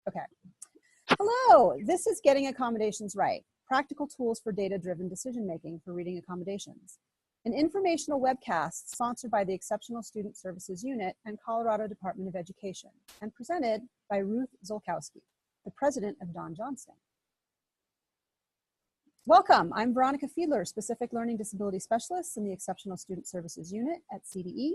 Okay. Hello, this is Getting Accommodations Right, practical tools for data-driven decision-making for reading accommodations, an informational webcast sponsored by the Exceptional Student Services Unit and Colorado Department of Education, and presented by Ruth Zolkowski, the president of Don Johnston. Welcome, I'm Veronica Fiedler, Specific Learning Disability Specialist in the Exceptional Student Services Unit at CDE.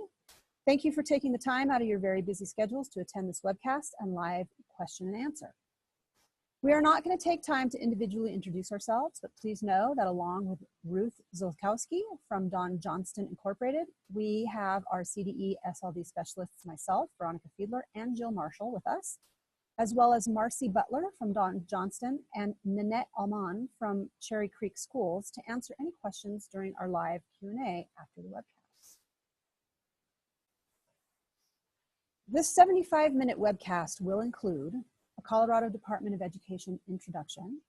Thank you for taking the time out of your very busy schedules to attend this webcast and live question and answer. We are not going to take time to individually introduce ourselves, but please know that along with Ruth Zolkowski from Don Johnston Incorporated, we have our CDE SLD specialists, myself, Veronica Fiedler, and Jill Marshall with us, as well as Marcy Butler from Don Johnston and Nanette Alman from Cherry Creek Schools to answer any questions during our live Q&A after the webcast. This 75-minute webcast will include a Colorado Department of Education introduction,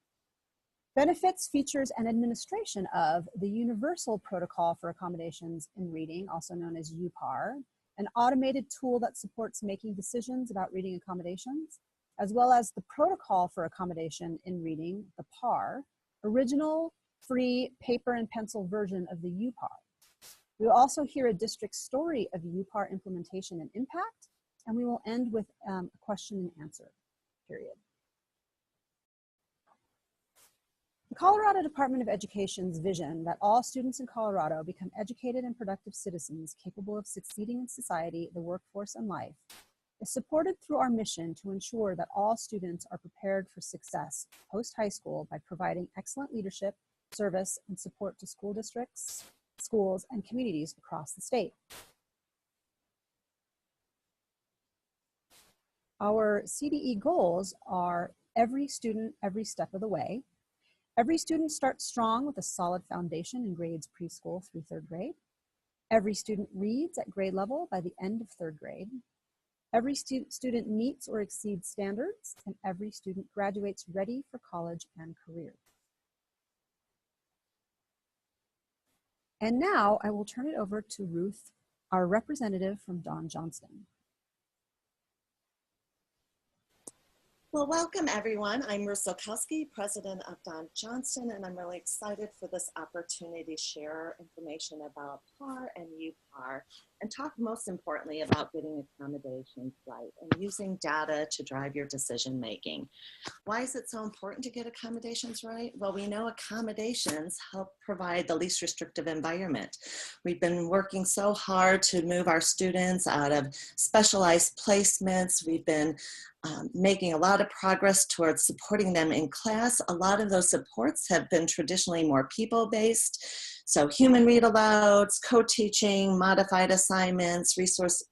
benefits, features, and administration of the Universal Protocol for Accommodations in Reading, also known as uPAR, an automated tool that supports making decisions about reading accommodations, as well as the Protocol for Accommodation in Reading, the PAR, original, free, paper and pencil version of the uPAR. We will also hear a district story of uPAR implementation and impact, and we will end with a question and answer period. The Colorado Department of Education's vision that all students in Colorado become educated and productive citizens capable of succeeding in society, the workforce, and life is supported through our mission to ensure that all students are prepared for success post-high school by providing excellent leadership, service, and support to school districts, schools, and communities across the state. Our CDE goals are every student, every step of the way. Every student starts strong with a solid foundation in grades preschool through third grade. Every student reads at grade level by the end of third grade. Every student meets or exceeds standards, and every student graduates ready for college and career. And now I will turn it over to Ruth, our representative from Don Johnston. Well, welcome everyone. I'm Ruth Zolkowski, president of Don Johnston, and I'm really excited for this opportunity to share information about PAR and uPAR and talk most importantly about getting accommodations right and using data to drive your decision making. Why is it so important to get accommodations right? Well, we know accommodations help provide the least restrictive environment. We've been working so hard to move our students out of specialized placements. We've been making a lot of progress towards supporting them in class. A lot of those supports have been traditionally more people-based. So human read alouds, co-teaching, modified assignments, resource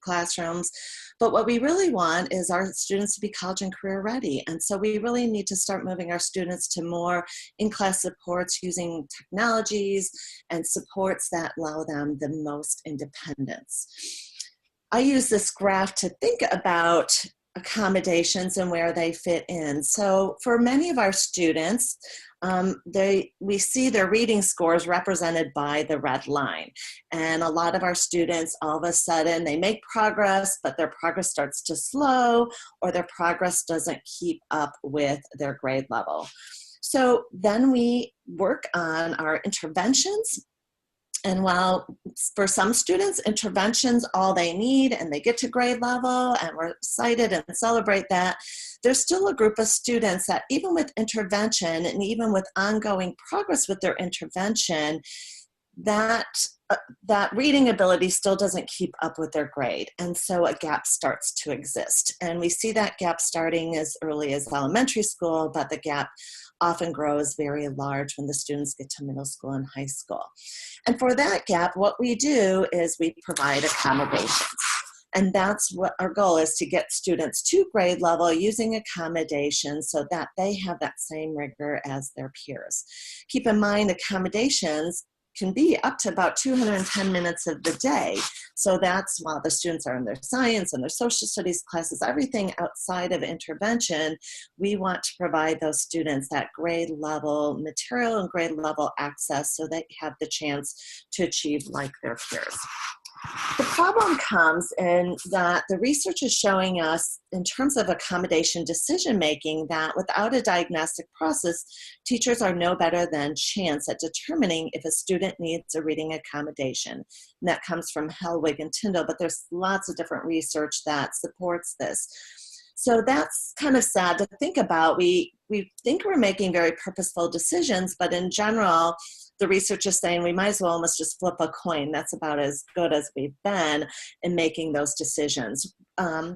classrooms. But what we really want is our students to be college and career ready. And so we really need to start moving our students to more in-class supports using technologies and supports that allow them the most independence. I use this graph to think about accommodations and where they fit in. So for many of our students, we see their reading scores represented by the red line. And a lot of our students, all of a sudden, they make progress, but their progress starts to slow, or their progress doesn't keep up with their grade level. So then we work on our interventions. And while for some students, intervention's all they need and they get to grade level and we're excited and celebrate that, there's still a group of students that even with intervention and even with ongoing progress with their intervention, that reading ability still doesn't keep up with their grade. And so a gap starts to exist. And we see that gap starting as early as elementary school, but the gap often grows very large when the students get to middle school and high school. And for that gap, what we do is we provide accommodations. And that's what our goal is, to get students to grade level using accommodations so that they have that same rigor as their peers. Keep in mind, accommodations can be up to about 210 minutes of the day. So that's while the students are in their science and their social studies classes, everything outside of intervention, we want to provide those students that grade level material and grade level access so they have the chance to achieve like their peers. The problem comes in that the research is showing us, in terms of accommodation decision-making, that without a diagnostic process, teachers are no better than chance at determining if a student needs a reading accommodation. And that comes from Hellwig and Tyndall, but there's lots of different research that supports this. So that's kind of sad to think about. We think we're making very purposeful decisions, but in general, the research is saying we might as well almost just flip a coin. That's about as good as we've been in making those decisions.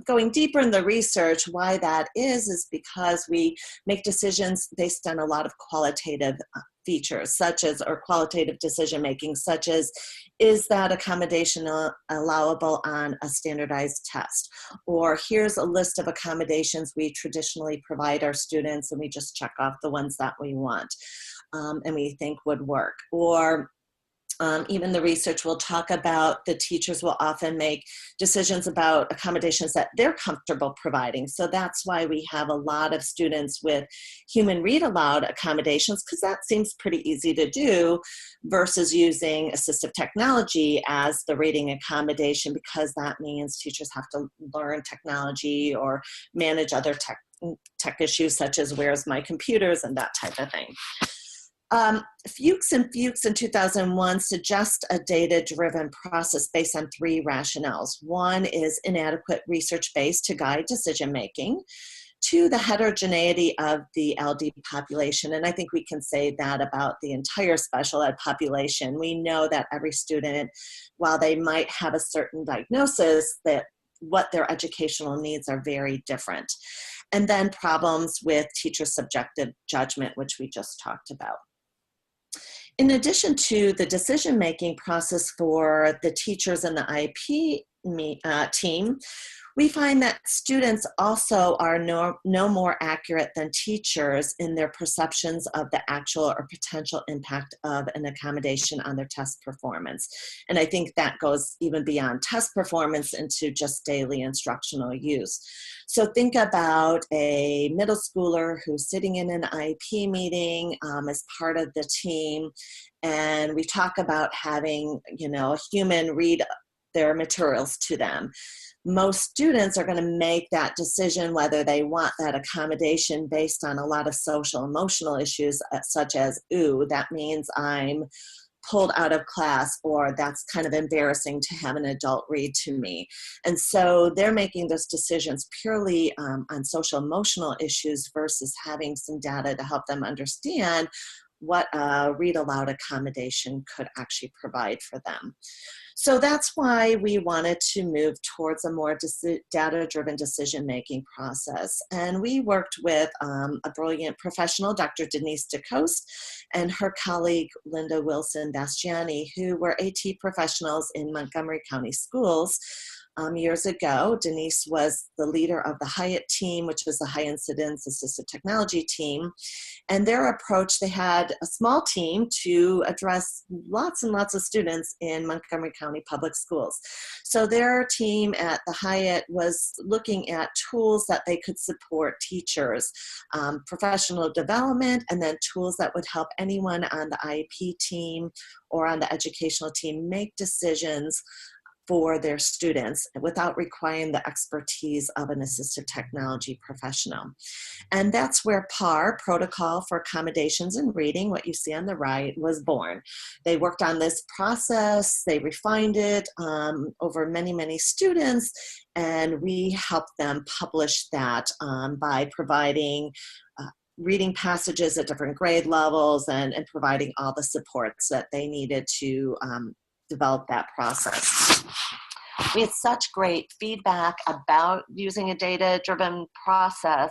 Going deeper in the research, why that is because we make decisions based on a lot of qualitative features, such as, or qualitative decision making, such as, is that accommodation allowable on a standardized test? Or here's a list of accommodations we traditionally provide our students, and we just check off the ones that we want and we think would work. Or even the research will talk about the teachers will often make decisions about accommodations that they're comfortable providing. So that's why we have a lot of students with human read aloud accommodations, because that seems pretty easy to do, versus using assistive technology as the reading accommodation, because that means teachers have to learn technology or manage other tech issues, such as where's my computers and that type of thing. Fuchs and Fuchs in 2001 suggest a data-driven process based on three rationales. One is inadequate research base to guide decision-making. Two, the heterogeneity of the LD population. And I think we can say that about the entire special ed population. We know that every student, while they might have a certain diagnosis, that what their educational needs are very different. And then problems with teacher subjective judgment, which we just talked about. In addition to the decision-making process for the teachers and the IEP team, we find that students also are no more accurate than teachers in their perceptions of the actual or potential impact of an accommodation on their test performance. And I think that goes even beyond test performance into just daily instructional use. So think about a middle schooler who's sitting in an IEP meeting as part of the team, and we talk about having, a human read their materials to them. Most students are going to make that decision whether they want that accommodation based on a lot of social emotional issues, such as, ooh, that means I'm pulled out of class, or that's kind of embarrassing to have an adult read to me. And so they're making those decisions purely on social emotional issues versus having some data to help them understand what a read aloud accommodation could actually provide for them. So that's why we wanted to move towards a more data-driven decision-making process. And we worked with a brilliant professional, Dr. Denise DeCoste, and her colleague, Linda Wilson-Bastiani, who were AT professionals in Montgomery County Schools. Years ago, Denise was the leader of the Hyatt team, which was the high incidence assistive technology team. And their approach, they had a small team to address lots and lots of students in Montgomery County Public Schools. So their team at the Hyatt was looking at tools that they could support teachers, professional development, and then tools that would help anyone on the IEP team or on the educational team make decisions for their students without requiring the expertise of an assistive technology professional. And that's where PAR, Protocol for Accommodations in Reading, what you see on the right, was born. They worked on this process, they refined it over many, many students, and we helped them publish that by providing reading passages at different grade levels and providing all the supports that they needed to develop that process. We had such great feedback about using a data-driven process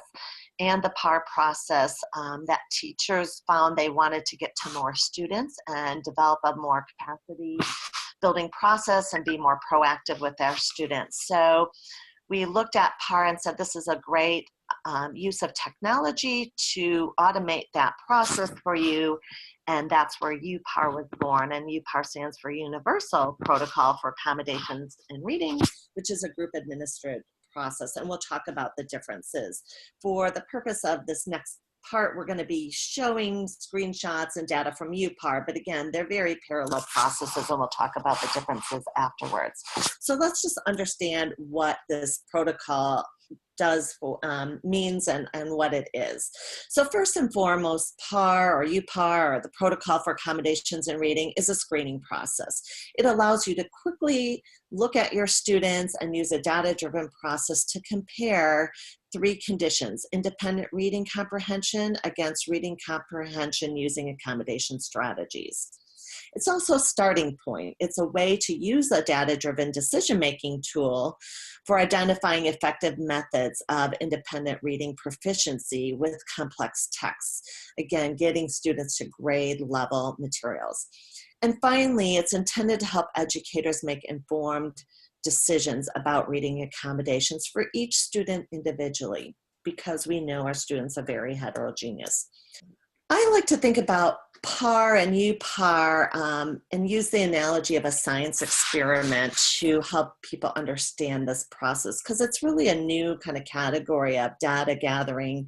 and the PAR process that teachers found they wanted to get to more students and develop a more capacity building process and be more proactive with their students. So we looked at PAR and said this is a great use of technology to automate that process for you. And that's where uPAR was born. And uPAR stands for Universal Protocol for Accommodations in Reading, which is a group administered process. And we'll talk about the differences. For the purpose of this next part, we're going to be showing screenshots and data from uPAR, but again, they're very parallel processes, and we'll talk about the differences afterwards. So let's just understand what this protocol does for, means and what it is. So first and foremost, PAR or uPAR, or the Protocol for Accommodations in Reading, is a screening process. It allows you to quickly look at your students and use a data-driven process to compare three conditions: independent reading comprehension against reading comprehension using accommodation strategies. It's also a starting point. It's a way to use a data-driven decision-making tool for identifying effective methods of independent reading proficiency with complex texts. Again, getting students to grade level materials. And finally, it's intended to help educators make informed decisions about reading accommodations for each student individually, because we know our students are very heterogeneous. I like to think about PAR and uPAR and use the analogy of a science experiment to help people understand this process, because it's really a new kind of category of data gathering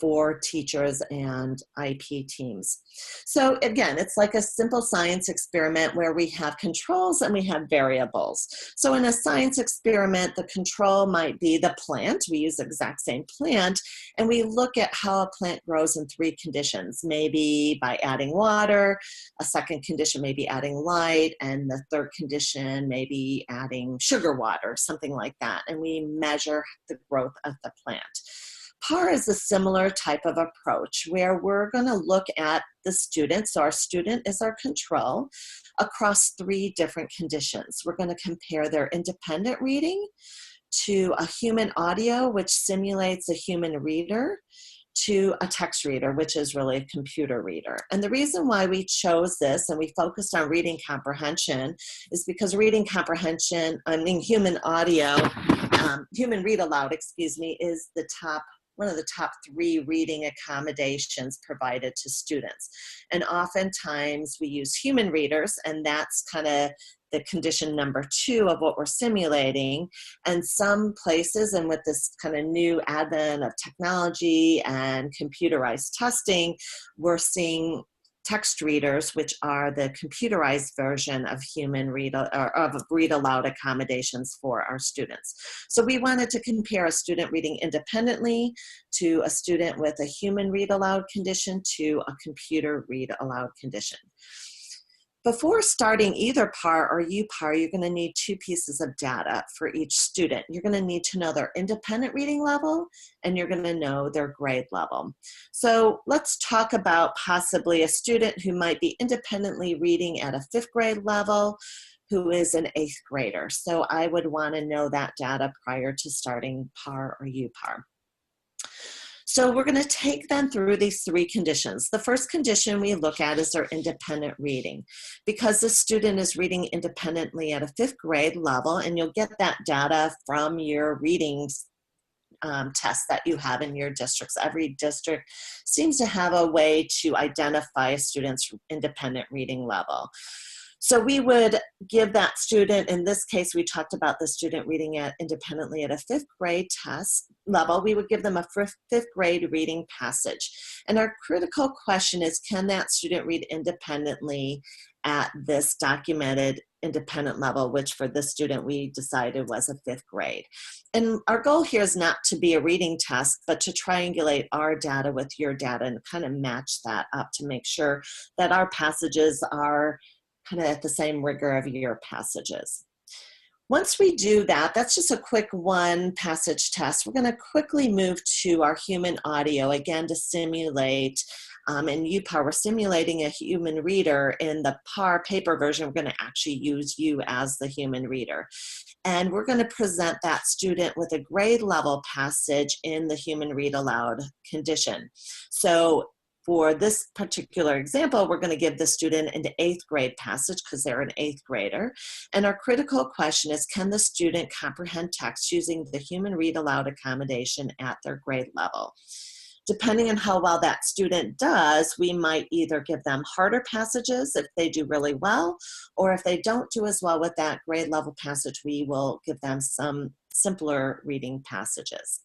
for teachers and IP teams. So again, it's like a simple science experiment where we have controls and we have variables. So in a science experiment, the control might be the plant. We use the exact same plant, and we look at how a plant grows in three conditions, maybe by adding water, a second condition may be adding light, and the third condition may be adding sugar water, something like that. And we measure the growth of the plant. PAR is a similar type of approach where we're going to look at the student. So our student is our control across three different conditions. We're going to compare their independent reading to a human audio, which simulates a human reader, to a text reader, which is really a computer reader. And the reason why we chose this and we focused on reading comprehension is because reading comprehension, human audio, human read aloud, is the one of the top three reading accommodations provided to students. And oftentimes we use human readers, and that's kind of the condition number 2 of what we're simulating. And some places, and with this kind of new advent of technology and computerized testing, we're seeing text readers, which are the computerized version of human read aloud accommodations for our students. So we wanted to compare a student reading independently to a student with a human read aloud condition to a computer read aloud condition. Before starting either PAR or uPAR, you're going to need 2 pieces of data for each student. You're going to need to know their independent reading level, and you're going to know their grade level. So let's talk about possibly a student who might be independently reading at a 5th grade level who is an 8th grader. So I would want to know that data prior to starting PAR or uPAR. So we're going to take them through these 3 conditions. The first condition we look at is their independent reading. Because the student is reading independently at a 5th grade level, and you'll get that data from your readings tests that you have in your districts. Every district seems to have a way to identify a student's independent reading level. So we would give that student, in this case, we talked about the student reading independently at a 5th grade test level. We would give them a 5th grade reading passage. And our critical question is, can that student read independently at this documented independent level, which for this student we decided was a 5th grade. And our goal here is not to be a reading test, but to triangulate our data with your data and kind of match that up to make sure that our passages are kind of at the same rigor of your passages. Once we do that, that's just a quick 1 passage test. We're going to quickly move to our human audio, again, to simulate. In uPAR, we're simulating a human reader. In the PAR paper version, we're going to actually use you as the human reader. And we're going to present that student with a grade level passage in the human read aloud condition. So for this particular example, we're going to give the student an 8th grade passage because they're an 8th grader. And our critical question is, can the student comprehend text using the human read aloud accommodation at their grade level? Depending on how well that student does, we might either give them harder passages if they do really well, or if they don't do as well with that grade level passage, we will give them some simpler reading passages.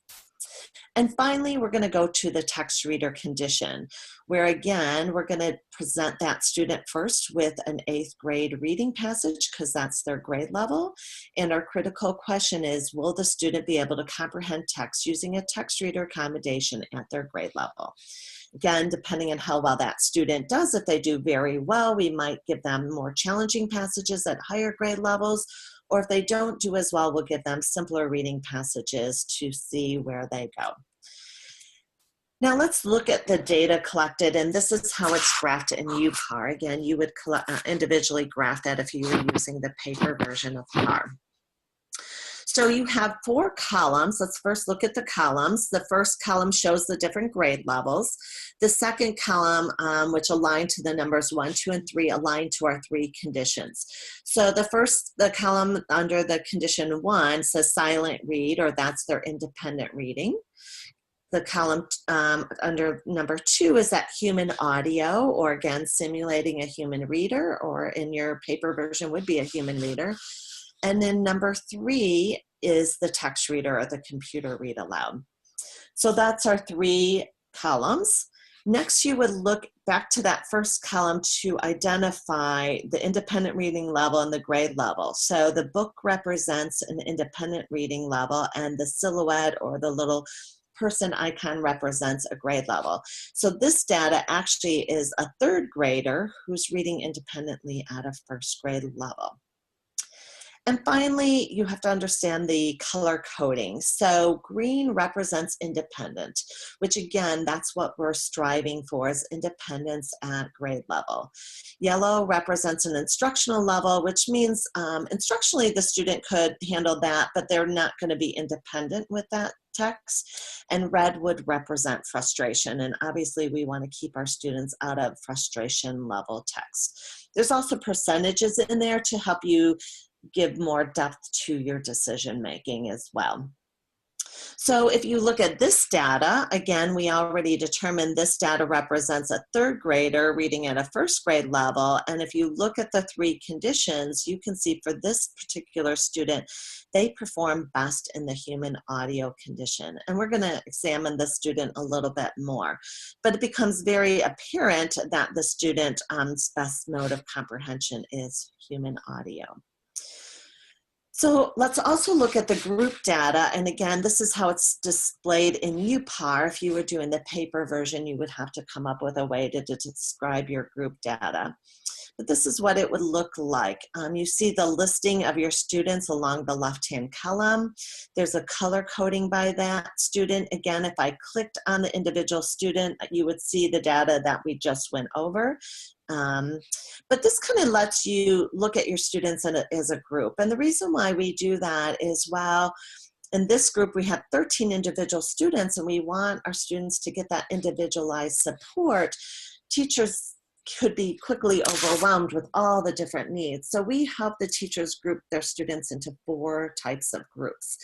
And finally, we're going to go to the text reader condition, where again, we're going to present that student first with an 8th grade reading passage because that's their grade level. And our critical question is, will the student be able to comprehend text using a text reader accommodation at their grade level? Again, depending on how well that student does, if they do very well, we might give them more challenging passages at higher grade levels, or if they don't do as well, we'll give them simpler reading passages to see where they go. Now let's look at the data collected, and this is how it's graphed in uPAR. Again, you would individually graph that if you were using the paper version of PAR. So you have 4 columns. Let's first look at the columns. The first column shows the different grade levels. The second column, which aligned to the numbers 1, 2, and 3, aligned to our 3 conditions. So the column under the condition 1 says silent read, or that's their independent reading. The column under number 2 is that human audio, or again, simulating a human reader, or in your paper version would be a human reader. And then number 3 is the text reader, or the computer read aloud. So that's our 3 columns. Next, you would look back to that first column to identify the independent reading level and the grade level. So the book represents an independent reading level, and the silhouette, or the little person icon, represents a grade level. So this data actually is a 3rd grader who's reading independently at a 1st grade level. And finally, you have to understand the color coding. So green represents independent, which again, that's what we're striving for, is independence at grade level. Yellow represents an instructional level, which means instructionally the student could handle that, but they're not going to be independent with that text. And red would represent frustration. And obviously we want to keep our students out of frustration level text. There's also percentages in there to help you give more depth to your decision making as well. So if you look at this data, again, we already determined this data represents a 3rd grader reading at a 1st grade level. And if you look at the 3 conditions, you can see for this particular student, they perform best in the human audio condition. And we're going to examine the student a little bit more. But it becomes very apparent that the student's best mode of comprehension is human audio. So let's also look at the group data. And again, this is how it's displayed in uPAR. If you were doing the paper version, you would have to come up with a way to describe your group data. But this is what it would look like. You see the listing of your students along the left-hand column. There's a color coding by that student. Again, if I clicked on the individual student, you would see the data that we just went over. But this kind of lets you look at your students as a group. And the reason why we do that is, well, in this group we have 13 individual students, and we want our students to get that individualized support. Teachers could be quickly overwhelmed with all the different needs. So we help the teachers group their students into 4 types of groups.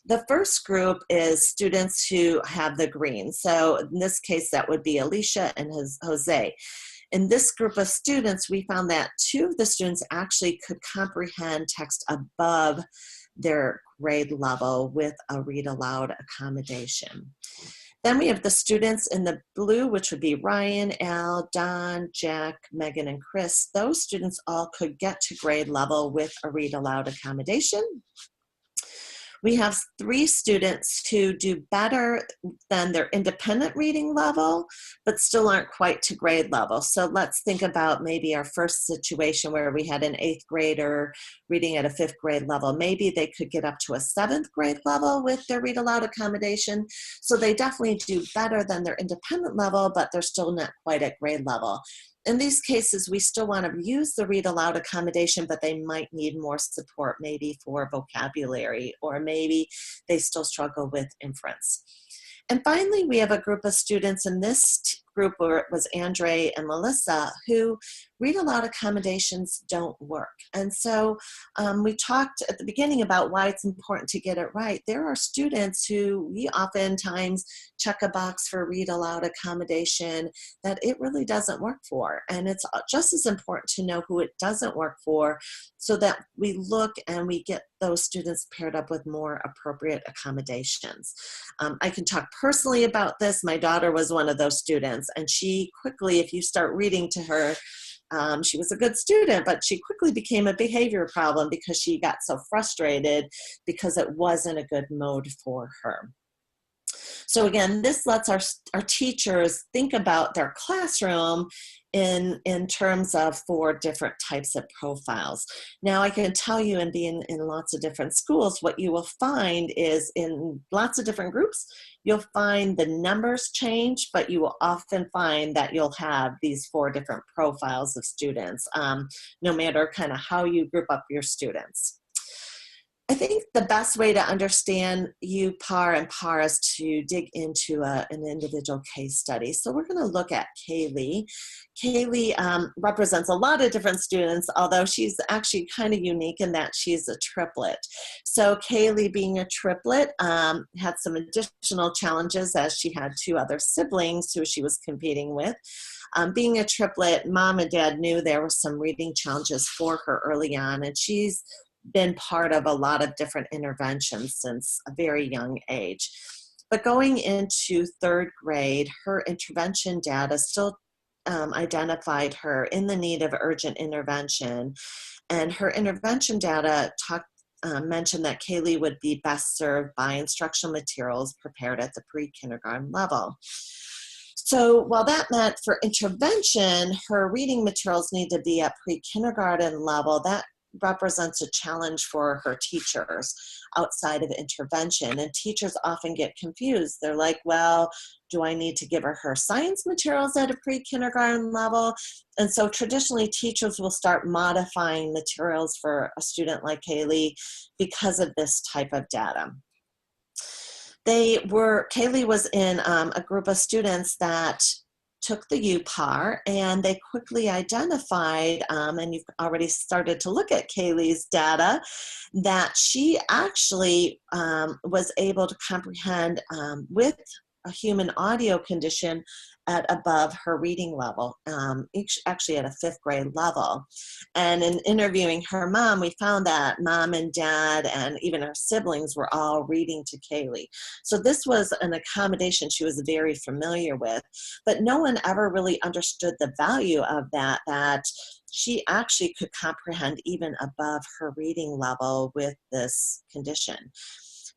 The first group is students who have the green. So in this case, that would be Alicia and Jose. In this group of students, we found that 2 of the students actually could comprehend text above their grade level with a read aloud accommodation. Then we have the students in the blue, which would be Ryan, Al, Don, Jack, Megan, and Chris. Those students all could get to grade level with a read aloud accommodation. We have 3 students who do better than their independent reading level, but still aren't quite to grade level. So let's think about maybe our first situation where we had an 8th grader reading at a 5th grade level. Maybe they could get up to a 7th grade level with their read aloud accommodation. So they definitely do better than their independent level, but they're still not quite at grade level. In these cases, we still want to use the read aloud accommodation, but they might need more support, maybe for vocabulary, or maybe they still struggle with inference. And finally, we have a group of students in this group was Andre and Melissa, who read aloud accommodations don't work. And so we talked at the beginning about why it's important to get it right. There are students who we oftentimes check a box for read aloud accommodation that it really doesn't work for. And it's just as important to know who it doesn't work for so that we look and we get those students paired up with more appropriate accommodations. I can talk personally about this. My daughter was one of those students, and she quickly, if you start reading to her, she was a good student, but she quickly became a behavior problem because she got so frustrated because it wasn't a good mode for her. So again, this lets our teachers think about their classroom in terms of 4 different types of profiles. Now I can tell you, and being in lots of different schools, what you will find is in lots of different groups, you'll find the numbers change, but you will often find that you'll have these 4 different profiles of students, no matter kind of how you group up your students. I think the best way to understand uPAR and PAR is to dig into an individual case study. So we're going to look at Kaylee. Kaylee represents a lot of different students, although she's actually kind of unique in that she's a triplet. So Kaylee, being a triplet, had some additional challenges as she had 2 other siblings who she was competing with. Being a triplet, mom and dad knew there were some reading challenges for her early on, and she's been part of a lot of different interventions since a very young age. But going into 3rd grade, her intervention data still identified her in the need of urgent intervention. And her intervention data mentioned that Kaylee would be best served by instructional materials prepared at the pre-kindergarten level. So while that meant for intervention, her reading materials need to be at pre-kindergarten level, that represents a challenge for her teachers outside of intervention. And teachers often get confused. They're like, well, do I need to give her science materials at a pre-kindergarten level? And so traditionally teachers will start modifying materials for a student like Kaylee because of this type of data. Kaylee was in a group of students that took the uPAR, and they quickly identified, and you've already started to look at Kaylee's data, that she actually was able to comprehend with a human audio condition at above her reading level, actually at a 5th grade level. And in interviewing her mom, we found that mom and dad and even her siblings were all reading to Kaylee. So this was an accommodation she was very familiar with, but no one ever really understood the value of that she actually could comprehend even above her reading level with this condition.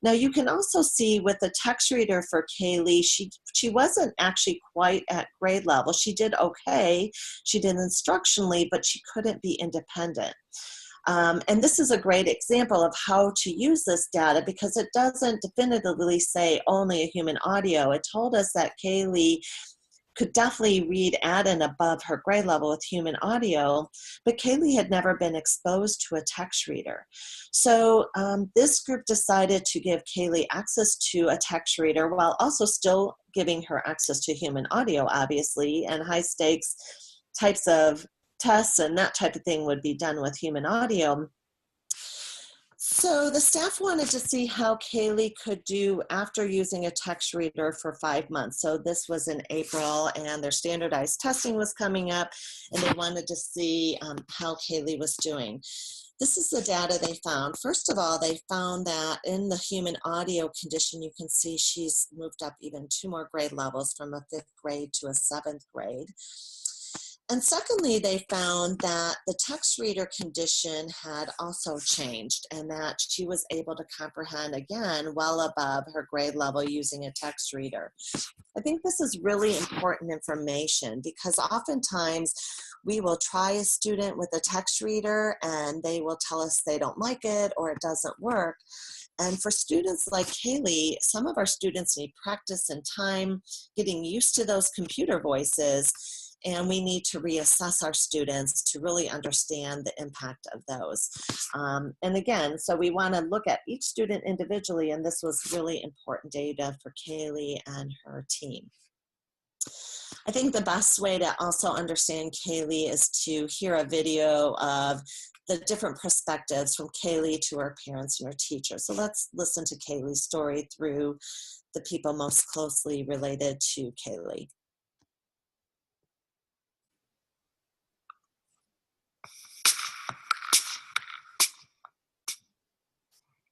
Now you can also see with the text reader for Kaylee, she wasn't actually quite at grade level. She did okay, she did instructionally, but she couldn't be independent. And this is a great example of how to use this data because it doesn't definitively say only a human audio. It told us that Kaylee could definitely read at and above her grade level with human audio, but Kaylee had never been exposed to a text reader. So this group decided to give Kaylee access to a text reader while also still giving her access to human audio, obviously, and high stakes types of tests and that type of thing would be done with human audio. So the staff wanted to see how Kaylee could do after using a text reader for 5 months. So this was in April and their standardized testing was coming up and they wanted to see how Kaylee was doing. This is the data they found. First of all, they found that in the human audio condition, you can see she's moved up even 2 more grade levels from a 5th grade to a 7th grade. And secondly, they found that the text reader condition had also changed and that she was able to comprehend again well above her grade level using a text reader. I think this is really important information because oftentimes we will try a student with a text reader and they will tell us they don't like it or it doesn't work. And for students like Kaylee, some of our students need practice and time getting used to those computer voices. And we need to reassess our students to really understand the impact of those. And again, so we want to look at each student individually, and this was really important data for Kaylee and her team. I think the best way to also understand Kaylee is to hear a video of the different perspectives from Kaylee to her parents and her teachers. So let's listen to Kaylee's story through the people most closely related to Kaylee.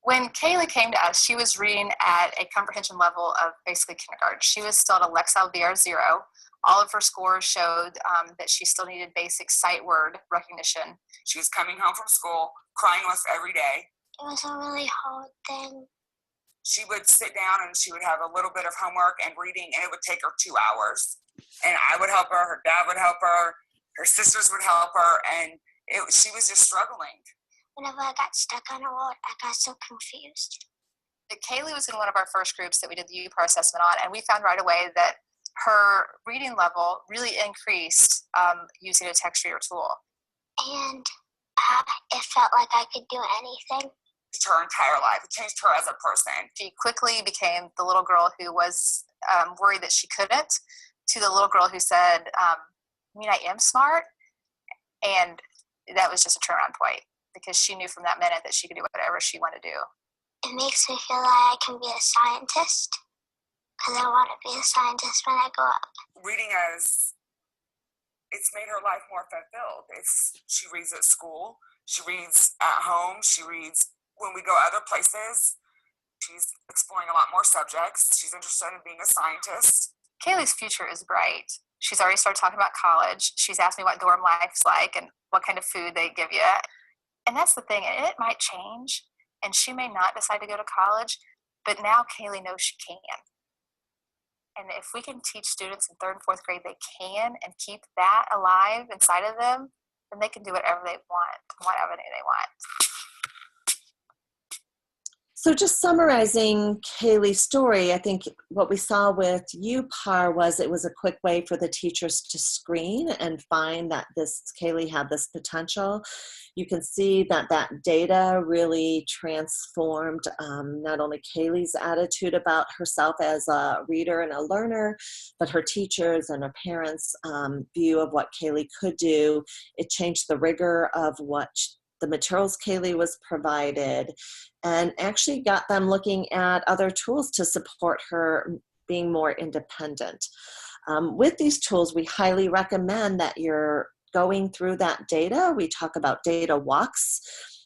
When Kaylee came to us, she was reading at a comprehension level of basically kindergarten. She was still at a Lexile VR0. All of her scores showed that she still needed basic sight word recognition. She was coming home from school, crying with us every day. It was a really hard thing. She would sit down and she would have a little bit of homework and reading, and it would take her 2 hours. And I would help her, her dad would help her sisters would help her, and she was just struggling. Whenever I got stuck on a word, I got so confused. Kaylee was in one of our first groups that we did the uPAR assessment on, and we found right away that her reading level really increased using a text reader tool. And it felt like I could do anything. Her entire life. It changed her as a person. She quickly became the little girl who was worried that she couldn't, to the little girl who said, you mean I am smart? And that was just a turnaround point, because she knew from that minute that she could do whatever she wanted to do. It makes me feel like I can be a scientist, because I want to be a scientist when I grow up. Reading it's made her life more fulfilled. She reads at school, she reads at home, she reads when we go other places. She's exploring a lot more subjects. She's interested in being a scientist. Kaylee's future is bright. She's already started talking about college. She's asked me what dorm life's like and what kind of food they give you. And that's the thing, it might change, and she may not decide to go to college, but now Kaylee knows she can. And if we can teach students in 3rd and 4th grade they can, and keep that alive inside of them, then they can do whatever they want, whatever they want. So just summarizing Kaylee's story, I think what we saw with uPAR was it was a quick way for the teachers to screen and find that Kaylee had this potential. You can see that data really transformed not only Kaylee's attitude about herself as a reader and a learner, but her teachers and her parents' view of what Kaylee could do. It changed the rigor of what the materials Kaylee was provided, and actually got them looking at other tools to support her being more independent. With these tools, we highly recommend that you're going through that data. We talk about data walks,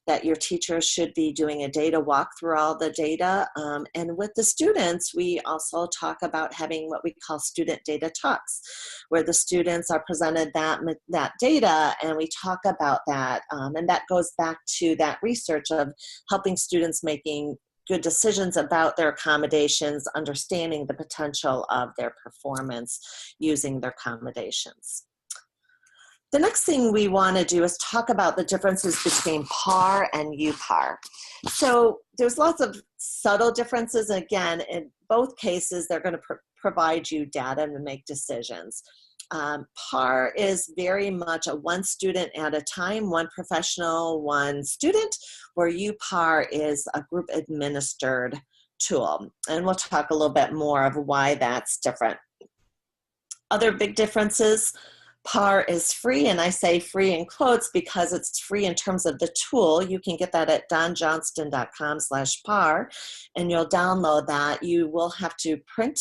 that your teachers should be doing a data walk through all the data. And with the students, we also talk about having what we call student data talks, where the students are presented that data and we talk about that. And that goes back to that research of helping students making good decisions about their accommodations, understanding the potential of their performance using their accommodations. The next thing we want to do is talk about the differences between PAR and uPAR. So there's lots of subtle differences. And again, in both cases, they're going to provide you data to make decisions. PAR is very much a one student at a time, one professional, one student, where uPAR is a group administered tool. And we'll talk a little bit more of why that's different. Other big differences: PAR is free, and I say free in quotes because it's free in terms of the tool. You can get that at donjohnston.com/PAR, and you'll download that. You will have to print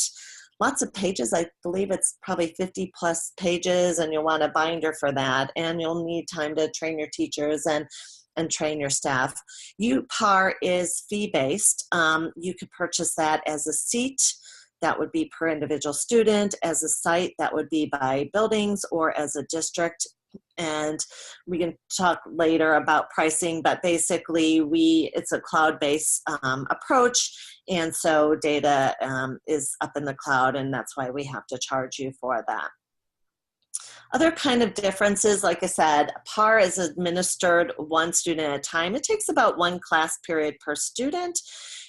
lots of pages. I believe it's probably 50 plus pages, and you'll want a binder for that, and you'll need time to train your teachers and train your staff. uPAR is fee-based. You could purchase that as a seat. That would be per individual student, as a site that would be by buildings, or as a district. And we can talk later about pricing, but basically it's a cloud-based approach. And so data is up in the cloud, and that's why we have to charge you for that. Other kind of differences, like I said, PAR is administered one student at a time. It takes about one class period per student.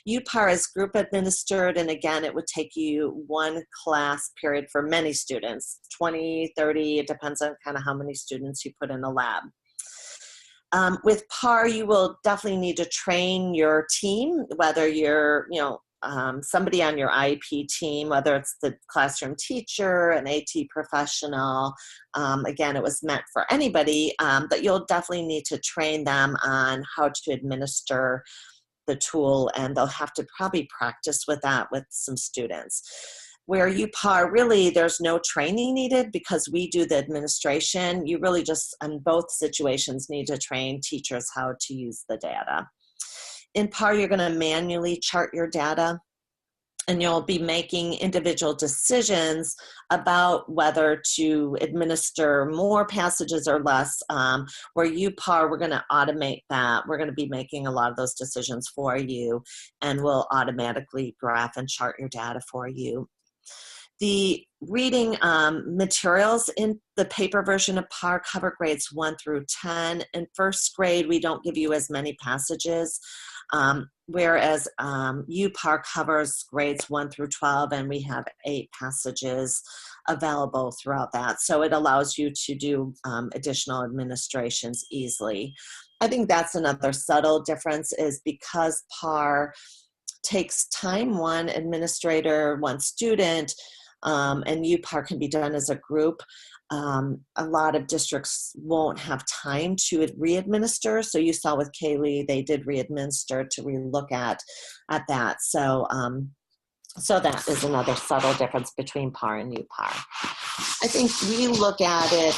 uPAR is group administered, and again, it would take you one class period for many students, 20, 30, it depends on kind of how many students you put in a lab. With PAR, you will definitely need to train your team, whether you're, somebody on your IEP team, whether it's the classroom teacher, an AT professional. Again, it was meant for anybody, but you'll definitely need to train them on how to administer the tool, and they'll have to probably practice with that with some students. Where uPAR, really, there's no training needed because we do the administration. You really just, in both situations, need to train teachers how to use the data. In PAR, you're going to manually chart your data, and you'll be making individual decisions about whether to administer more passages or less. Where uPAR, we're going to automate that. We're going to be making a lot of those decisions for you, and we'll automatically graph and chart your data for you. The reading materials in the paper version of PAR cover grades 1 through 10. In first grade, we don't give you as many passages, whereas uPAR covers grades 1 through 12, and we have 8 passages available throughout that. So it allows you to do additional administrations easily. I think that's another subtle difference, is because PAR takes time, one administrator, one student, and uPAR can be done as a group. A lot of districts won't have time to re-administer. So you saw with Kaylee, they did re-administer to re-look at that. So, so that is another subtle difference between PAR and uPAR. I think we look at it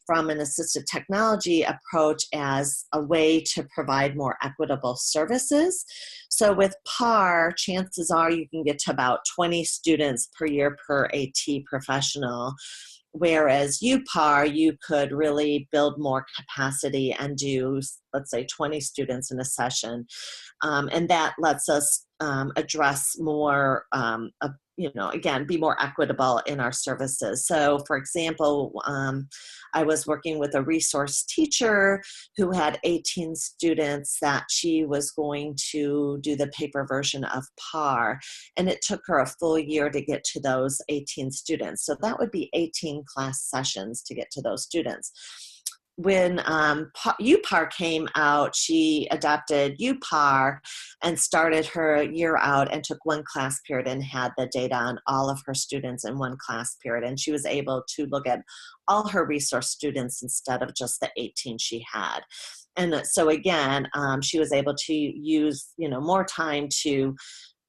from an assistive technology approach as a way to provide more equitable services. So with PAR, chances are you can get to about 20 students per year per AT professional. Whereas uPAR, you could really build more capacity and do, let's say, 20 students in a session. And that lets us address more, again, be more equitable in our services. So, for example, I was working with a resource teacher who had 18 students that she was going to do the paper version of PAR, and it took her a full year to get to those 18 students. So that would be 18 class sessions to get to those students. When uPAR came out, she adopted uPAR and started her year out and took one class period and had the data on all of her students in one class period. And she was able to look at all her resource students instead of just the 18 she had. And so again, she was able to use, more time to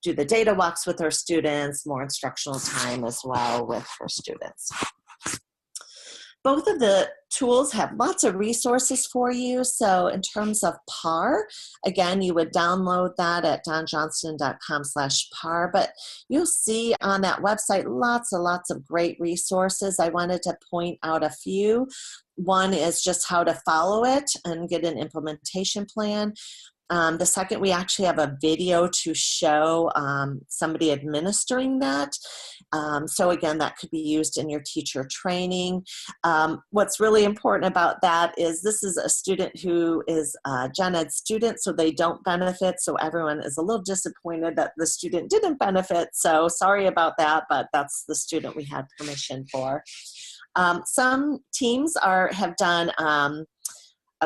do the data walks with her students, more instructional time as well with her students. Both of the tools have lots of resources for you. So in terms of PAR, again, you would download that at donjohnston.com/PAR, but you'll see on that website lots and lots of great resources. I wanted to point out a few. One is just how to follow it and get an implementation plan. The second, we actually have a video to show somebody administering that. So again, that could be used in your teacher training. What's really important about that is this is a student who is a gen ed student, so they don't benefit. So everyone is a little disappointed that the student didn't benefit. So sorry about that, but that's the student we had permission for. Some teams have done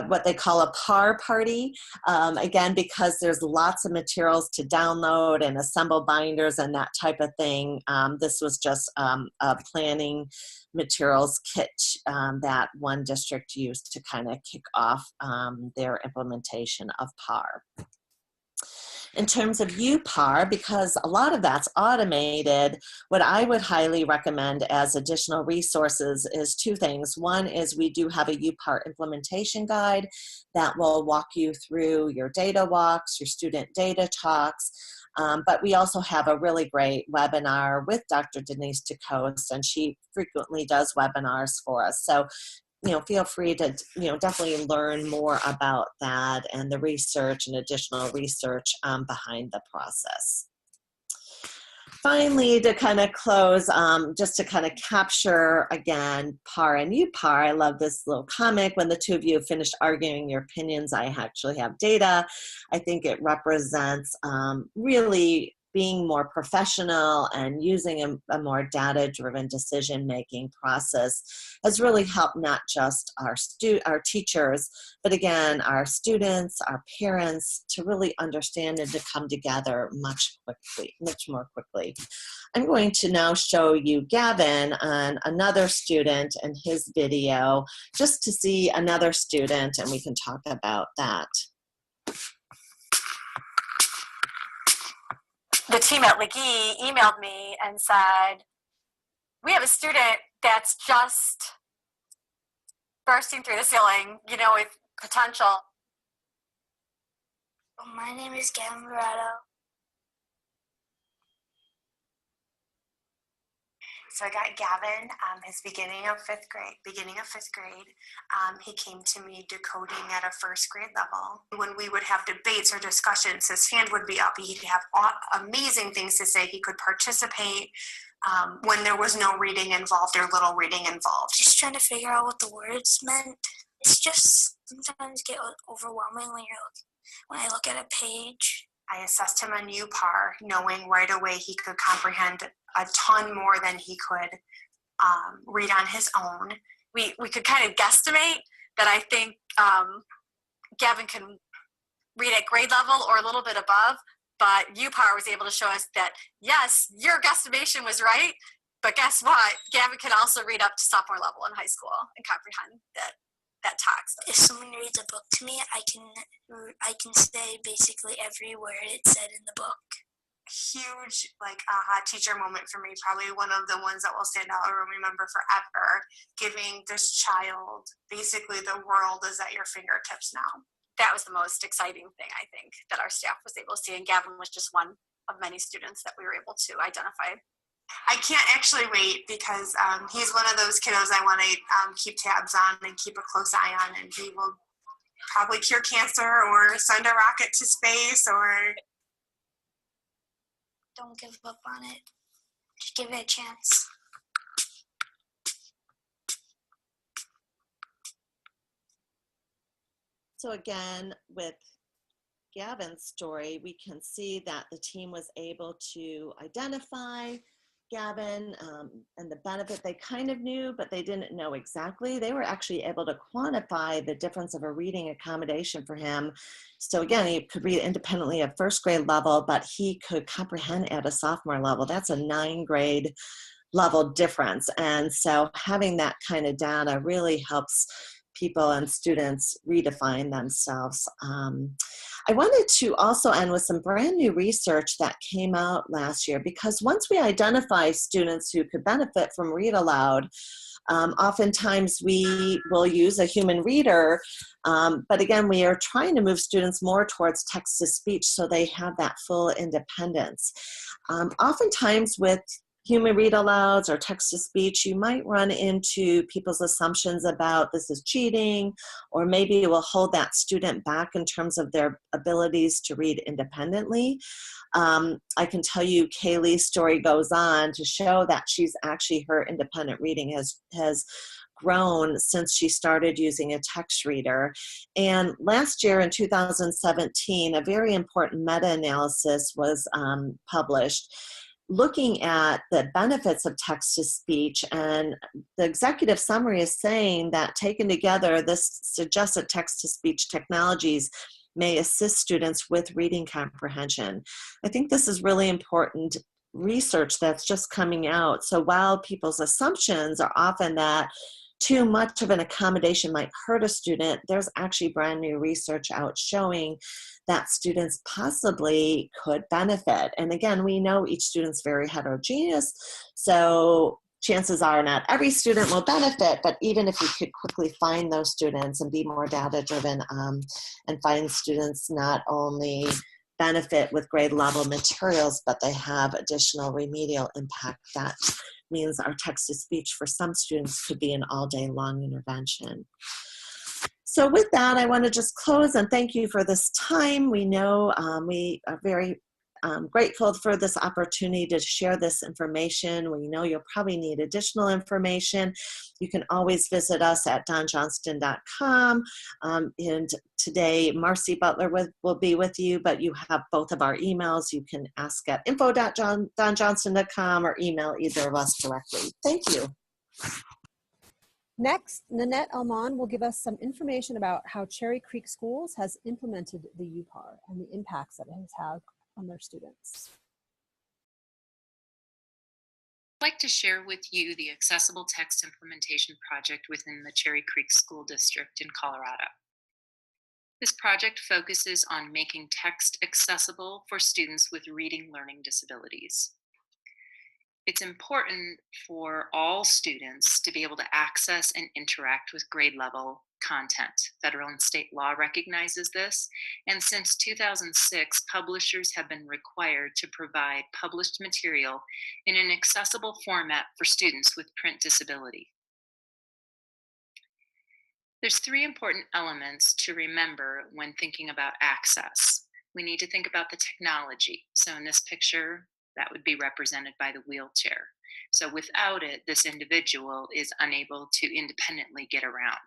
what they call a PAR party, again, because there's lots of materials to download and assemble binders and that type of thing. This was just a planning materials kit that one district used to kind of kick off their implementation of PAR. In terms of uPAR, because a lot of that's automated, what I would highly recommend as additional resources is two things. One is we do have a uPAR implementation guide that will walk you through your data walks, your student data talks, but we also have a really great webinar with Dr. Denise DeCoste, and she frequently does webinars for us. So feel free to, definitely learn more about that and the research and additional research behind the process. Finally, to kind of close, just to kind of capture, again, PAR and uPAR, I love this little comic. When the two of you have finished arguing your opinions, I actually have data. I think it represents really being more professional and using a more data-driven decision-making process has really helped not just our teachers, but again, our students, our parents, to really understand and to come together much more quickly. I'm going to now show you Gavin on another student and his video, just to see another student, and we can talk about that. The team at LeGee emailed me and said, we have a student that's just bursting through the ceiling, you know, with potential. My name is Gavin Verado. So I got Gavin, his beginning of fifth grade. He came to me decoding at a first grade level. When we would have debates or discussions, his hand would be up. He'd have amazing things to say. He could participate when there was no reading involved or little reading involved. Just trying to figure out what the words meant. It's just sometimes get overwhelming when I look at a page. I assessed him on uPAR, knowing right away he could comprehend a ton more than he could read on his own. We could kind of guesstimate that I think Gavin can read at grade level or a little bit above, but uPAR was able to show us that, yes, your guesstimation was right, but guess what? Gavin can also read up to sophomore level in high school and comprehend that text. If someone reads a book to me, I can say basically every word it said in the book. Huge aha teacher moment for me, probably one of the ones that will stand out or remember forever, giving this child basically the world is at your fingertips now. That was the most exciting thing, I think, that our staff was able to see, and Gavin was just one of many students that we were able to identify. I can't actually wait because he's one of those kiddos I want to keep tabs on and keep a close eye on, and he will probably cure cancer or send a rocket to space or... Don't give up on it. Just give it a chance. So again, with Gavin's story, we can see that the team was able to identify Gavin and the benefit they kind of knew, but they didn't know exactly. They were actually able to quantify the difference of a reading accommodation for him. So again, he could read independently at first grade level, but he could comprehend at a sophomore level. That's a 9 grade level difference. And so having that kind of data really helps people and students redefine themselves. I wanted to also end with some brand new research that came out last year, because once we identify students who could benefit from Read Aloud, oftentimes we will use a human reader, but again, we are trying to move students more towards text-to-speech so they have that full independence. Oftentimes with human read alouds or text-to-speech, you might run into people's assumptions about this is cheating, or maybe it will hold that student back in terms of their abilities to read independently. I can tell you Kaylee's story goes on to show that she's actually, her independent reading has grown since she started using a text reader. And last year in 2017, a very important meta-analysis was published looking at the benefits of text-to-speech, and the executive summary is saying that taken together, this suggests that text-to-speech technologies may assist students with reading comprehension. I think this is really important research that's just coming out. So while people's assumptions are often that too much of an accommodation might hurt a student, there's actually brand new research out showing that students possibly could benefit. And again, we know each student's very heterogeneous, so chances are not every student will benefit, but even if we could quickly find those students and be more data-driven and find students not only benefit with grade level materials, but they have additional remedial impact, that means our text-to-speech for some students could be an all-day long intervention. So with that, I want to just close and thank you for this time. We know we are very I'm grateful for this opportunity to share this information. We know you'll probably need additional information. You can always visit us at donjohnston.com. And today, Marcy Butler will be with you, but you have both of our emails. You can ask at info.donjohnston.com or email either of us directly. Thank you. Next, Nanette Alman will give us some information about how Cherry Creek Schools has implemented the uPAR and the impacts that it has had on their students. I'd like to share with you the Accessible Text Implementation Project within the Cherry Creek School District in Colorado. This project focuses on making text accessible for students with reading learning disabilities. It's important for all students to be able to access and interact with grade level content. Federal and state law recognizes this, and since 2006, publishers have been required to provide published material in an accessible format for students with print disability. There's three important elements to remember when thinking about access. We need to think about the technology. So in this picture, that would be represented by the wheelchair. So without it, this individual is unable to independently get around.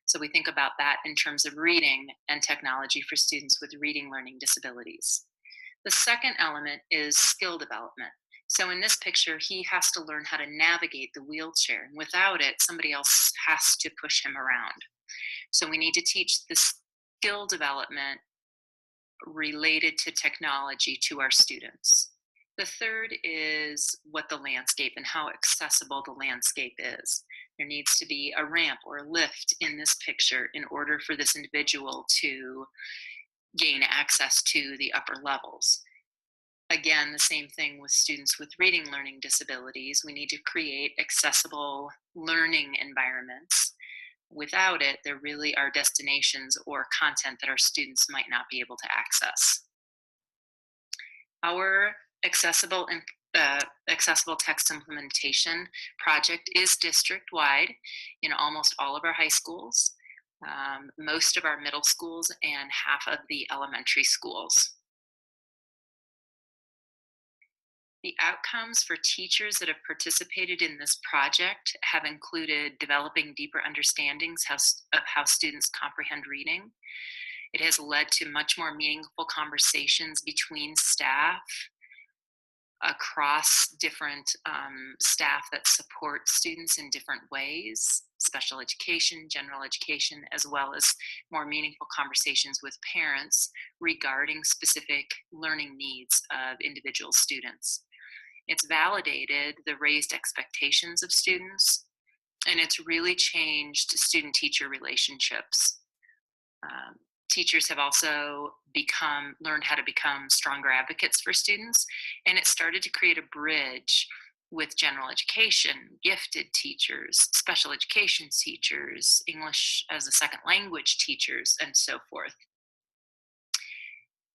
So we think about that in terms of reading and technology for students with reading learning disabilities. The second element is skill development. So in this picture, he has to learn how to navigate the wheelchair. And without it, somebody else has to push him around. So we need to teach the skill development related to technology to our students. The third is what the landscape and how accessible the landscape is. There needs to be a ramp or a lift in this picture in order for this individual to gain access to the upper levels. Again, the same thing with students with reading learning disabilities. We need to create accessible learning environments. Without it, there really are destinations or content that our students might not be able to access. Our accessible text implementation project is district-wide in almost all of our high schools, most of our middle schools, and half of the elementary schools. The outcomes for teachers that have participated in this project have included developing deeper understandings of how students comprehend reading. It has led to much more meaningful conversations between staff across different staff that support students in different ways, special education, general education, as well as more meaningful conversations with parents regarding specific learning needs of individual students. It's validated the raised expectations of students, and it's really changed student-teacher relationships. Teachers have also learned how to become stronger advocates for students, and it started to create a bridge with general education, gifted teachers, special education teachers, English as a second language teachers, and so forth.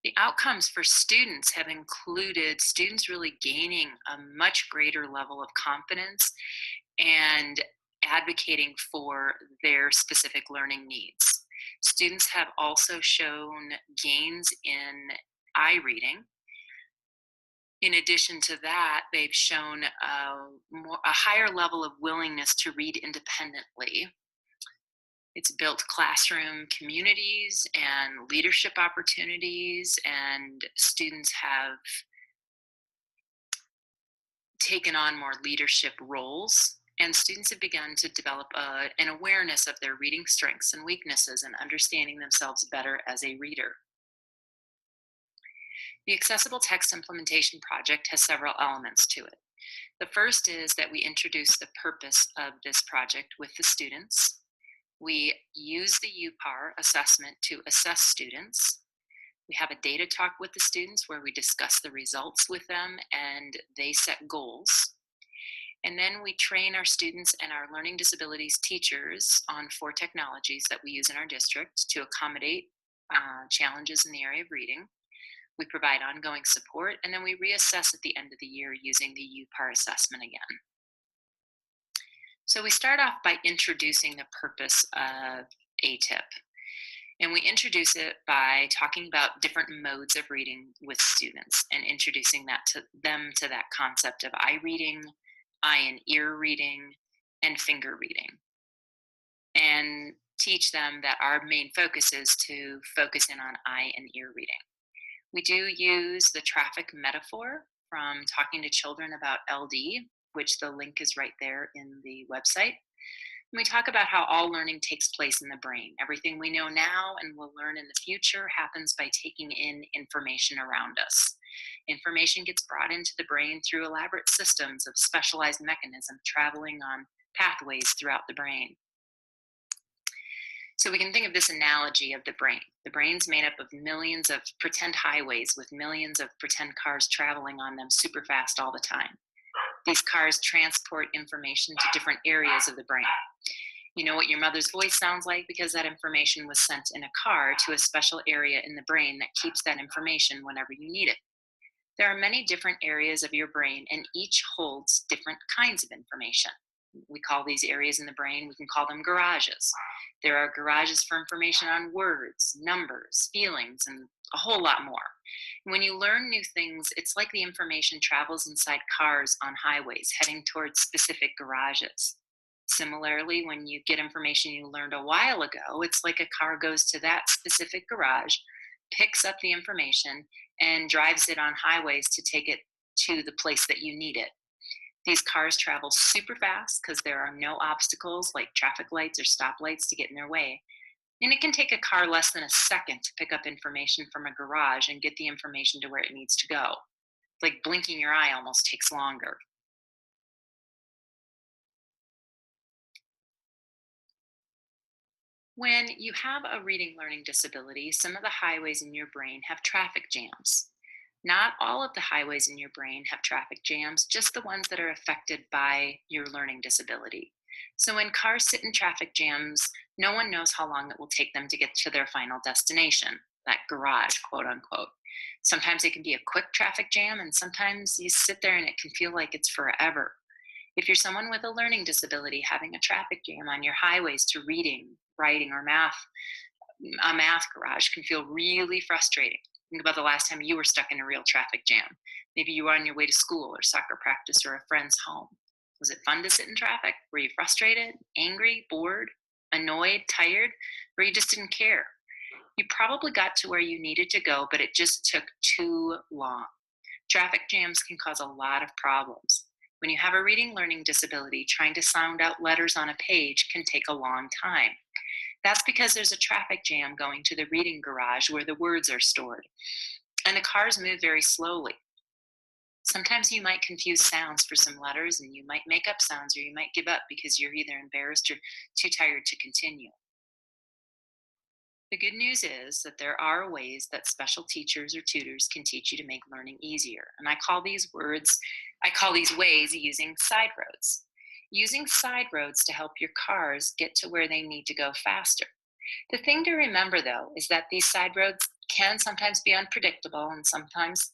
The outcomes for students have included students really gaining a much greater level of confidence and advocating for their specific learning needs. Students have also shown gains in eye reading. In addition to that, they've shown a higher level of willingness to read independently. It's built classroom communities and leadership opportunities, and students have taken on more leadership roles, and students have begun to develop an awareness of their reading strengths and weaknesses and understanding themselves better as a reader. The Accessible Text Implementation Project has several elements to it. The first is that we introduce the purpose of this project with the students. We use the uPAR assessment to assess students. We have a data talk with the students where we discuss the results with them and they set goals. And then we train our students and our learning disabilities teachers on 4 technologies that we use in our district to accommodate challenges in the area of reading. We provide ongoing support, and then we reassess at the end of the year using the uPAR assessment again. So we start off by introducing the purpose of ATIP. And we introduce it by talking about different modes of reading with students and introducing them to that concept of eye reading, eye and ear reading, and finger reading. And teach them that our main focus is to focus in on eye and ear reading. We do use the traffic metaphor from Talking to Children about LD, which the link is right there in the website. And we talk about how all learning takes place in the brain. Everything we know now and will learn in the future happens by taking in information around us. Information gets brought into the brain through elaborate systems of specialized mechanisms traveling on pathways throughout the brain. So we can think of this analogy of the brain. The brain's made up of millions of pretend highways with millions of pretend cars traveling on them super fast all the time. These cars transport information to different areas of the brain. You know what your mother's voice sounds like because that information was sent in a car to a special area in the brain that keeps that information whenever you need it. There are many different areas of your brain, and each holds different kinds of information. We call these areas in the brain, we can call them garages. There are garages for information on words, numbers, feelings, and a whole lot more. When you learn new things, it's like the information travels inside cars on highways heading towards specific garages. Similarly, when you get information you learned a while ago, it's like a car goes to that specific garage, picks up the information, and drives it on highways to take it to the place that you need it. These cars travel super fast because there are no obstacles like traffic lights or stoplights to get in their way. And it can take a car less than a second to pick up information from a garage and get the information to where it needs to go. Like blinking your eye almost takes longer. When you have a reading learning disability, some of the highways in your brain have traffic jams. Not all of the highways in your brain have traffic jams, just the ones that are affected by your learning disability. So when cars sit in traffic jams, no one knows how long it will take them to get to their final destination, that garage, quote unquote. Sometimes it can be a quick traffic jam, and sometimes you sit there and it can feel like it's forever. If you're someone with a learning disability, having a traffic jam on your highways to reading, writing, or math, a math garage can feel really frustrating. Think about the last time you were stuck in a real traffic jam. Maybe you were on your way to school or soccer practice or a friend's home. Was it fun to sit in traffic? Were you frustrated, angry, bored, annoyed, tired, or you just didn't care? You probably got to where you needed to go, but it just took too long. Traffic jams can cause a lot of problems. When you have a reading learning disability, trying to sound out letters on a page can take a long time. That's because there's a traffic jam going to the reading garage where the words are stored. And the cars move very slowly. Sometimes you might confuse sounds for some letters, and you might make up sounds, or you might give up because you're either embarrassed or too tired to continue. The good news is that there are ways that special teachers or tutors can teach you to make learning easier. And I call these ways using side roads. Using side roads to help your cars get to where they need to go faster. The thing to remember, though, is that these side roads can sometimes be unpredictable, and sometimes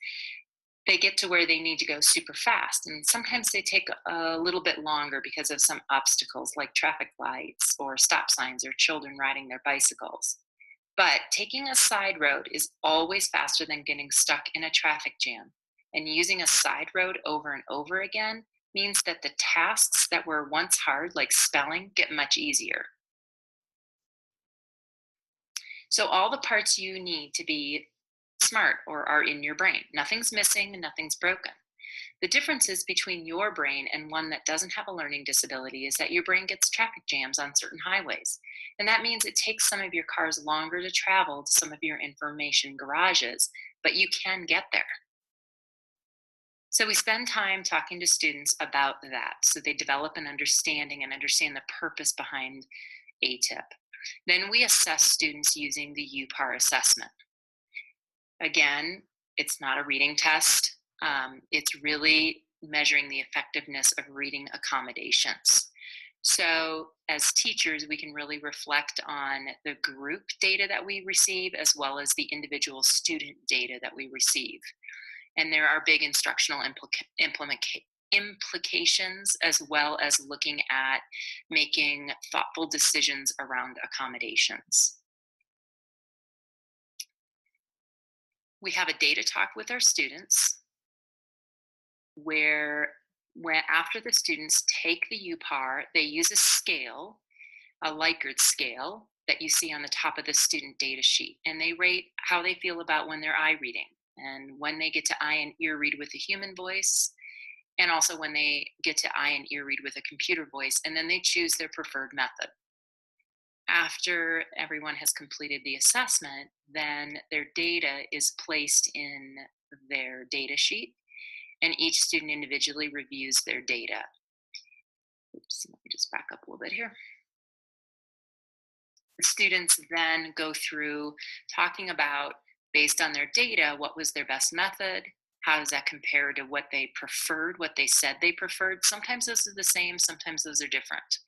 they get to where they need to go super fast. And sometimes they take a little bit longer because of some obstacles like traffic lights or stop signs or children riding their bicycles. But taking a side road is always faster than getting stuck in a traffic jam. And using a side road over and over again means that the tasks that were once hard, like spelling, get much easier. So all the parts you need to be smart are in your brain. Nothing's missing and nothing's broken. The differences between your brain and one that doesn't have a learning disability is that your brain gets traffic jams on certain highways. And that means it takes some of your cars longer to travel to some of your information garages, but you can get there. So we spend time talking to students about that so they develop an understanding and understand the purpose behind ATIP. Then we assess students using the uPAR assessment. Again, it's not a reading test. It's really measuring the effectiveness of reading accommodations. So as teachers, we can really reflect on the group data that we receive as well as the individual student data that we receive. And there are big instructional implications as well as looking at making thoughtful decisions around accommodations. We have a data talk with our students where after the students take the uPAR, they use a scale, a Likert scale that you see on the top of the student data sheet, and they rate how they feel about when they're eye reading and when they get to eye and ear read with a human voice, and also when they get to eye and ear read with a computer voice, and then they choose their preferred method. After everyone has completed the assessment, then their data is placed in their data sheet, and each student individually reviews their data. Oops, let me just back up a little bit here. The students then go through talking about, based on their data, what was their best method, how does that compare to what they preferred, what they said they preferred. Sometimes those are the same, sometimes those are different.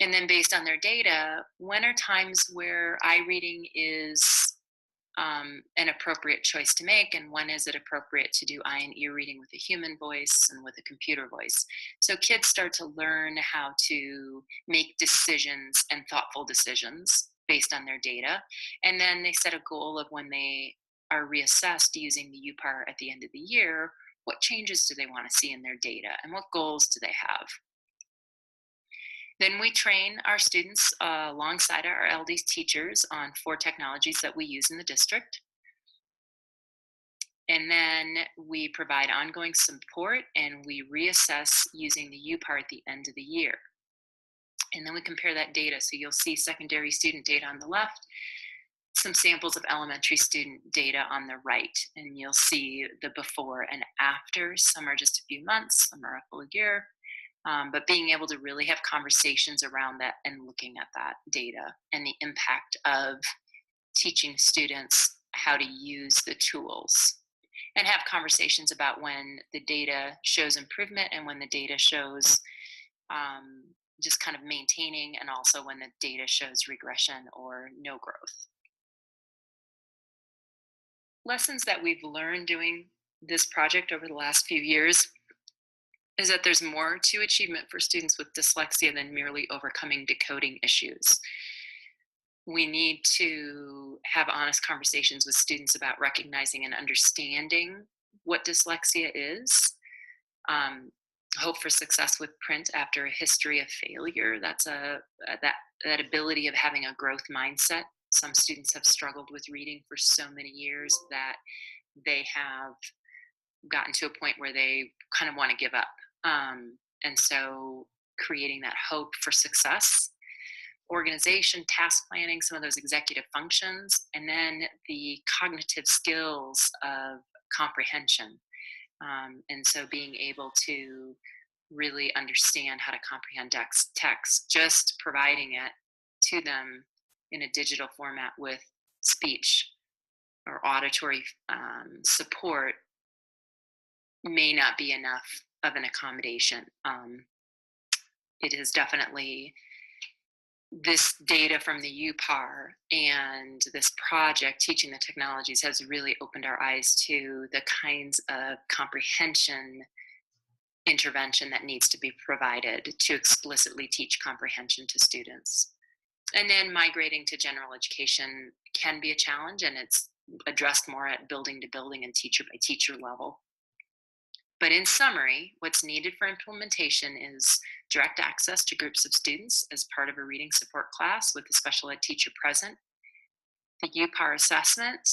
And then based on their data, when are times where eye reading is an appropriate choice to make, and when is it appropriate to do eye and ear reading with a human voice and with a computer voice. So kids start to learn how to make decisions and thoughtful decisions based on their data. And then they set a goal of, when they are reassessed using the uPAR at the end of the year, what changes do they want to see in their data, and what goals do they have? Then we train our students alongside our LD teachers on 4 technologies that we use in the district. And then we provide ongoing support, and we reassess using the uPAR at the end of the year. And then we compare that data. So you'll see secondary student data on the left, some samples of elementary student data on the right, and you'll see the before and after. Some are just a few months, some are a full year. But being able to really have conversations around that and looking at that data and the impact of teaching students how to use the tools, and have conversations about when the data shows improvement and when the data shows just kind of maintaining, and also when the data shows regression or no growth. Lessons that we've learned doing this project over the last few years is that there's more to achievement for students with dyslexia than merely overcoming decoding issues. We need to have honest conversations with students about recognizing and understanding what dyslexia is. Hope for success with print after a history of failure. That's that ability of having a growth mindset. Some students have struggled with reading for so many years that they have gotten to a point where they kind of want to give up. And so creating that hope for success, organization, task planning, some of those executive functions, and then the cognitive skills of comprehension. And so being able to really understand how to comprehend text, just providing it to them in a digital format with speech or auditory support may not be enough of an accommodation. It is definitely, this data from the uPAR and this project, Teaching the Technologies, has really opened our eyes to the kinds of comprehension intervention that needs to be provided to explicitly teach comprehension to students. And then migrating to general education can be a challenge, and it's addressed more at building to building and teacher by teacher level. But in summary, what's needed for implementation is direct access to groups of students as part of a reading support class with a special ed teacher present. The uPAR assessment,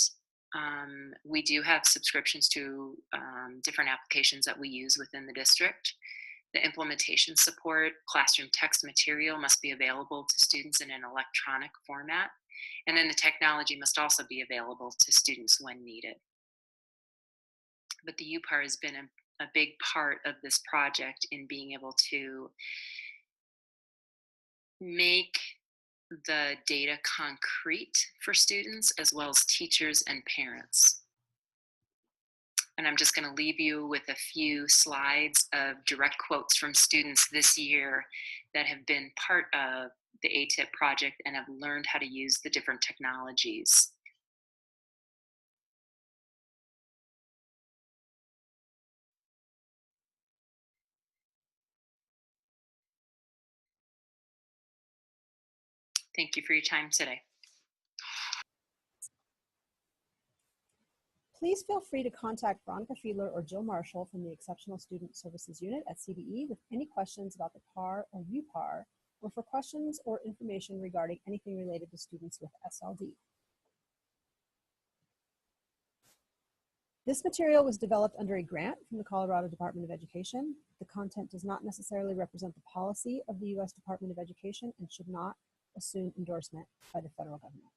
we do have subscriptions to different applications that we use within the district. The implementation support, classroom text material must be available to students in an electronic format. And then the technology must also be available to students when needed. But the uPAR has been a big part of this project in being able to make the data concrete for students as well as teachers and parents. And I'm just going to leave you with a few slides of direct quotes from students this year that have been part of the ATIP project and have learned how to use the different technologies. Thank you for your time today. Please feel free to contact Veronica Fiedler or Jill Marshall from the Exceptional Student Services Unit at CDE with any questions about the PAR or uPAR, or for questions or information regarding anything related to students with SLD. This material was developed under a grant from the Colorado Department of Education. The content does not necessarily represent the policy of the U.S. Department of Education and should not assume endorsement by the federal government.